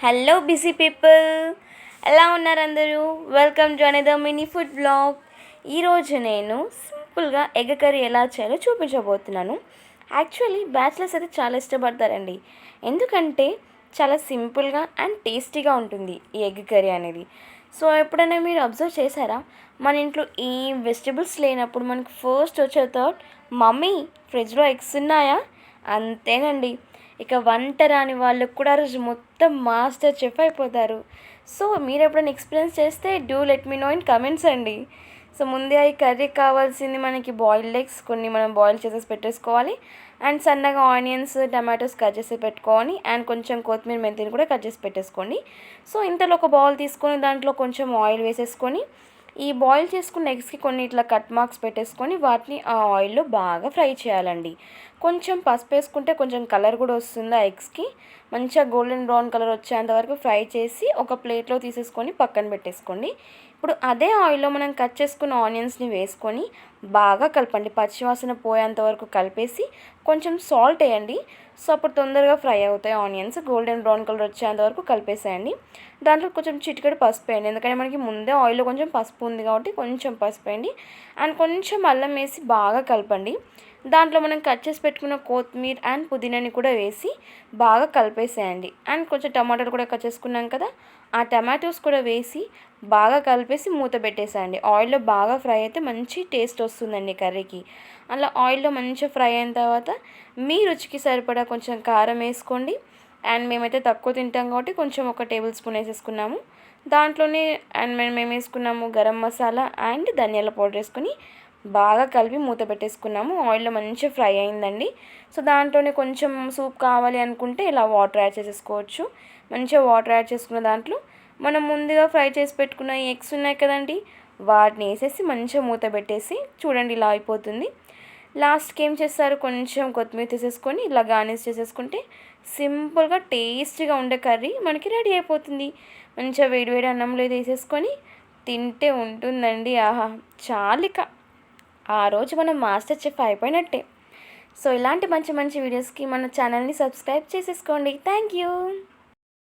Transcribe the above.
Hello busy people, ఎలా ఉన్నారు అందరూ? Welcome to another mini food blog. ఈరోజు నేను సింపుల్గా ఎగ్ కర్రీ ఎలా చేయాలో చూపించబోతున్నాను. యాక్చువల్లీ బ్యాచిలర్స్ అయితే చాలా ఇష్టపడతారండి, ఎందుకంటే చాలా సింపుల్గా అండ్ టేస్టీగా ఉంటుంది ఈ ఎగ్ కర్రీ అనేది. సో ఎప్పుడైనా మీరు అబ్జర్వ్ చేశారా, మన ఇంట్లో ఏం వెజిటబుల్స్ లేనప్పుడు మనకు ఫస్ట్ వచ్చే థాట్, మమ్మీ ఫ్రిడ్జ్లో ఎగ్స్ ఉన్నాయా? అంతేనండి, ఇక వంట రాని వాళ్ళకు కూడా రోజు మొత్తం మాస్టర్ చెఫ్ అయిపోతారు. సో మీరు ఎప్పుడైనా ఎక్స్పీరియన్స్ చేస్తే do let me know in comments అండి. సో ముందే ఈ కర్రీ కావాల్సింది మనకి బాయిల్డ్ ఎగ్స్ కొన్ని మనం బాయిల్ చేసేసి పెట్టేసుకోవాలి, అండ్ సన్నగా ఆనియన్స్ టమాటోస్ కట్ చేసి పెట్టుకోవాలి, అండ్ కొంచెం కొత్తిమీర మెంతిని కూడా కట్ చేసి పెట్టేసుకోండి. సో ఇంతలో ఒక బౌల్ తీసుకొని దాంట్లో కొంచెం ఆయిల్ వేసేసుకొని ఈ బాయిల్ చేసుకున్న ఎగ్స్కి కొన్ని ఇట్లా కట్ మార్క్స్ పెట్టేసుకొని వాటిని ఆ ఆయిల్లో బాగా ఫ్రై చేయాలండి. కొంచెం పసుపు వేసుకుంటే కొంచెం కలర్ కూడా వస్తుంది ఆ ఎగ్స్కి. మంచిగా గోల్డెన్ బ్రౌన్ కలర్ వచ్చేంత వరకు ఫ్రై చేసి ఒక ప్లేట్లో తీసేసుకొని పక్కన పెట్టేసుకోండి. ఇప్పుడు అదే ఆయిల్లో మనం కట్ చేసుకున్న ఆనియన్స్ని వేసుకొని బాగా కలపండి, పచ్చివాసన పోయేంత వరకు కలిపేసి కొంచెం సాల్ట్ వేయండి. సో అప్పుడు తొందరగా ఫ్రై అవుతాయి ఆనియన్స్. గోల్డెన్ బ్రౌన్ కలర్ వచ్చేంత వరకు కలిపేసేయండి. దాంట్లో కొంచెం చిటికెడు పసుపు వేయండి, ఎందుకంటే మనకి ముందే ఆయిల్లో కొంచెం పసుపు ఉంది కాబట్టి కొంచెం పసుపు వేయండి. అండ్ కొంచెం అల్లం వేసి బాగా కలపండి. దాంట్లో మనం కట్ చేసి పెట్టుకున్న కొత్తిమీర అండ్ పుదీనాని కూడా వేసి బాగా కలిపేసేయండి. అండ్ కొంచెం టమాటాలు కూడా కట్ చేసుకున్నాం కదా, ఆ టమాటోస్ కూడా వేసి బాగా కలిపేసి మూత పెట్టేసేయండి. ఆయిల్లో బాగా ఫ్రై అయితే మంచి టేస్ట్ వస్తుందండి కర్రీకి. అలా ఆయిల్లో మంచిగా ఫ్రై అయిన తర్వాత మీ రుచికి సరిపడా కొంచెం కారం వేసుకోండి. అండ్ మేమైతే తక్కువ తింటాం కాబట్టి కొంచెం ఒక టేబుల్ స్పూన్ వేసేసుకున్నాము. దాంట్లోనే అండ్ మేము వేసుకున్నాము గరం మసాలా అండ్ ధనియాల పౌడర్ వేసుకొని బాగా కలిపి మూత పెట్టేసుకున్నాము. ఆయిల్లో మంచిగా ఫ్రై అయిందండి. సో దాంట్లోనే కొంచెం సూప్ కావాలి అనుకుంటే ఇలా వాటర్ యాడ్ చేసేసుకోవచ్చు. మంచిగా వాటర్ యాడ్ చేసుకున్న దాంట్లో మనం ముందుగా ఫ్రై చేసి పెట్టుకున్న ఈ ఎగ్స్ ఉన్నాయి కదండి, వాటిని వేసేసి మంచిగా మూత పెట్టేసి చూడండి ఇలా అయిపోతుంది. లాస్ట్కి ఏం చేస్తారు, కొంచెం కొత్తిమీర తీసేసుకొని ఇలా గార్నిష్ చేసేసుకుంటే సింపుల్గా టేస్టీగా ఉండే కర్రీ మనకి రెడీ అయిపోతుంది. మంచిగా వేడివేడి అన్నంలో వేసేసుకొని తింటే ఉంటుందండి, ఆహా చాలిక ఆ రోజు మనం మాస్టర్ చెఫ్ అయిపోయినట్టే. సో ఇలాంటి మంచి మంచి వీడియోస్కి మన ఛానల్ని సబ్స్క్రైబ్ చేసేసుకోండి. Thank you.